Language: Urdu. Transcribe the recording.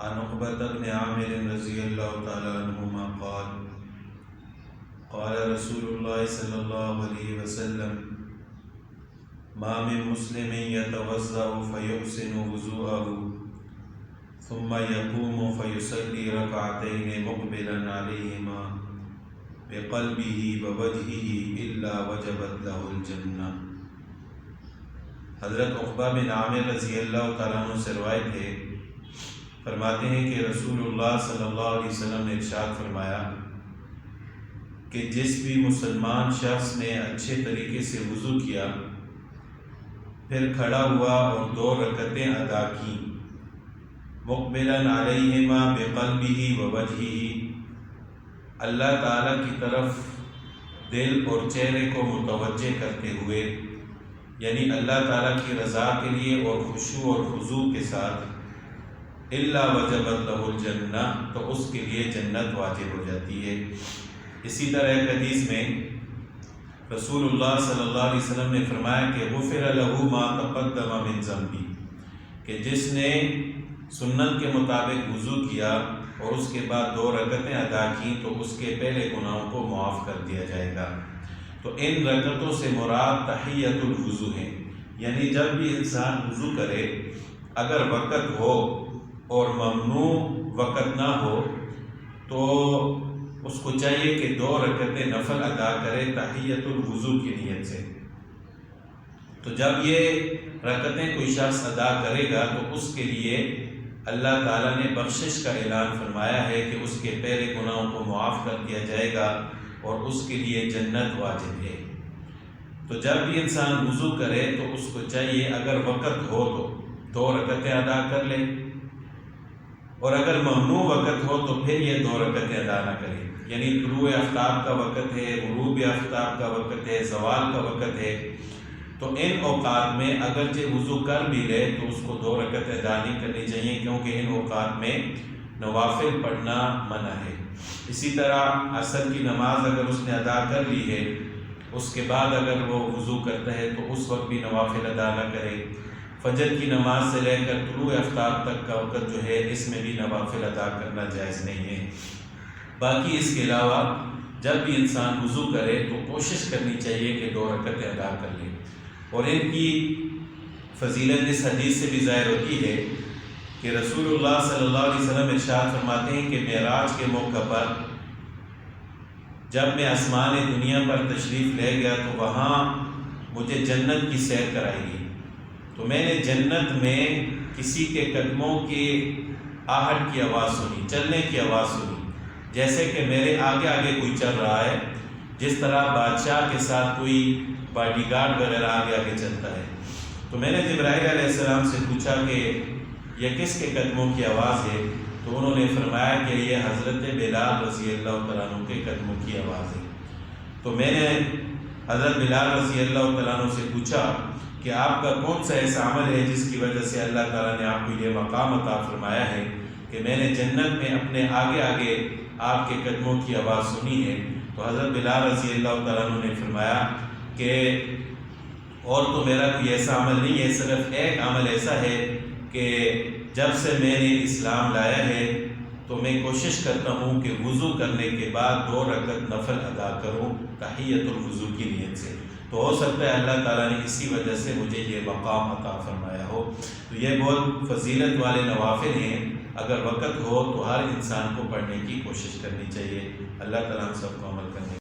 عن عقبة بن عامر رضي الله تعالى عنهما قال قال رسول الله صلى الله عليه وسلم ما من مسلم يتوضأ فيحسن وضوءه ثم يقوم فيصلي ركعتين مقبلا عليهما بقلبه ووجهه إلا وجبت له الجنة۔ حضرت عقبہ بن عامر رضی اللہ تعالیٰ عنہ سے روایت ہے، فرماتے ہیں کہ رسول اللہ صلی اللہ علیہ وسلم نے ارشاد فرمایا کہ جس بھی مسلمان شخص نے اچھے طریقے سے وضو کیا، پھر کھڑا ہوا اور 2 رکعتیں ادا کی، مقبلاً علیہما بقلبہ ووجہہ، اللہ تعالیٰ کی طرف دل اور چہرے کو متوجہ کرتے ہوئے، یعنی اللہ تعالیٰ کی رضا کے لیے اور خشوع اور خضوع کے ساتھ، الا وجبت لہ الجنہ، تو اس کے لیے جنت واجب ہو جاتی ہے۔ اسی طرح ایک حدیث میں رسول اللہ صلی اللہ علیہ وسلم نے فرمایا کہ غفر لہ ما تقدم من ذنبہ، کہ جس نے سنت کے مطابق وضو کیا اور اس کے بعد 2 رکعتیں ادا کی تو اس کے پہلے گناہوں کو معاف کر دیا جائے گا۔ تو ان رکعتوں سے مراد تحیۃ الوضو ہے، یعنی جب بھی انسان وضو کرے، اگر وقت ہو اور ممنوع وقت نہ ہو تو اس کو چاہیے کہ 2 رکعتیں نفل ادا کرے تحیۃ الوضو کی نیت سے۔ تو جب یہ رکعتیں کوئی شخص ادا کرے گا تو اس کے لیے اللہ تعالیٰ نے بخشش کا اعلان فرمایا ہے کہ اس کے پہلے گناہوں کو معاف کر دیا جائے گا اور اس کے لیے جنت واجب ہے۔ تو جب بھی انسان وضو کرے تو اس کو چاہیے اگر وقت ہو تو 2 رکعتیں ادا کر لے، اور اگر ممنوع وقت ہو تو پھر یہ 2 رکعتیں ادا نہ کرے، یعنی طلوع آفتاب کا وقت ہے، غروب آفتاب کا وقت ہے، زوال کا وقت ہے، تو ان اوقات میں اگرچہ وضو کر بھی لے تو اس کو 2 رکعتیں ادا نہیں کرنی چاہیے، کیونکہ ان اوقات میں نوافل پڑھنا منع ہے۔ اسی طرح عصر کی نماز اگر اس نے ادا کر لی ہے، اس کے بعد اگر وہ وضو کرتا ہے تو اس وقت بھی نوافل ادا نہ کرے۔ فجر کی نماز سے لے کر طلوع آفتاب تک کا وقت جو ہے، اس میں بھی نوافل ادا کرنا جائز نہیں ہے۔ باقی اس کے علاوہ جب بھی انسان وضو کرے تو کوشش کرنی چاہیے کہ 2 رکعتیں ادا کر لے، اور ان کی فضیلت اس حدیث سے بھی ظاہر ہوتی ہے کہ رسول اللہ صلی اللہ علیہ وسلم ارشاد فرماتے ہیں کہ معراج کے موقع پر جب میں آسمان دنیا پر تشریف لے گیا تو وہاں مجھے جنت کی سیر کرائی گئی، تو میں نے جنت میں کسی کے قدموں کی آہٹ کی آواز سنی، چلنے کی آواز سنی، جیسے کہ میرے آگے آگے کوئی چل رہا ہے، جس طرح بادشاہ کے ساتھ کوئی باڈی گارڈ وغیرہ آگے آگے چلتا ہے۔ تو میں نے جبرائیل علیہ السلام سے پوچھا کہ یہ کس کے قدموں کی آواز ہے؟ تو انہوں نے فرمایا کہ یہ حضرت بلال رضی اللہ تعالیٰ عنہ کے قدموں کی آواز ہے۔ تو میں نے حضرت بلال رضی اللہ تعالیٰ عنہ سے پوچھا کہ آپ کا کون سا ایسا عمل ہے جس کی وجہ سے اللہ تعالیٰ نے آپ کو یہ مقام عطا فرمایا ہے کہ میں نے جنت میں اپنے آگے آگے آپ کے قدموں کی آواز سنی ہے؟ تو حضرت بلال رضی اللہ تعالیٰ عنہ نے فرمایا کہ اور تو میرا کوئی ایسا عمل نہیں ہے، صرف ایک عمل ایسا ہے کہ جب سے میں نے اسلام لایا ہے تو میں کوشش کرتا ہوں کہ وضو کرنے کے بعد 2 رکعت نفل ادا کروں تحیۃ الوضو کی نیت سے۔ تو ہو سکتا ہے اللہ تعالیٰ نے اسی وجہ سے مجھے یہ مقام عطا فرمایا ہو۔ تو یہ بہت فضیلت والے نوافل ہیں، اگر وقت ہو تو ہر انسان کو پڑھنے کی کوشش کرنی چاہیے۔ اللہ تعالیٰ ہم سب کو عمل کرنے